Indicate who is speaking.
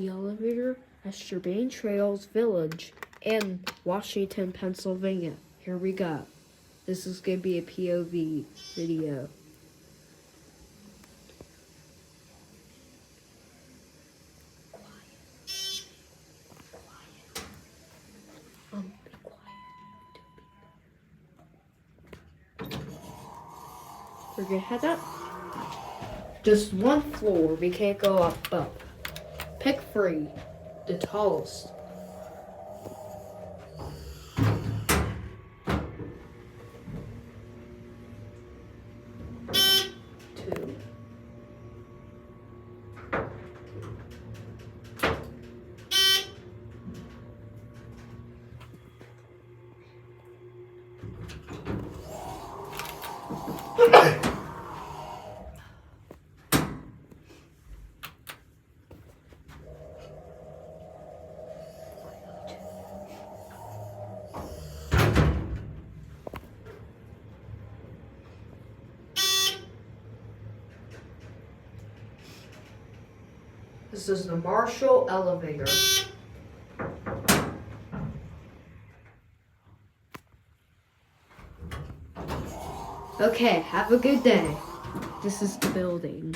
Speaker 1: The elevator at Strabane Trails Village in Washington, Pennsylvania. Here we go. This is going to be a POV video. Be quiet. We're going to head up. Just one floor. We can't go up. Pick 3. The tallest. 2. This is the Marshall elevator. Okay, have a good day. This is the building.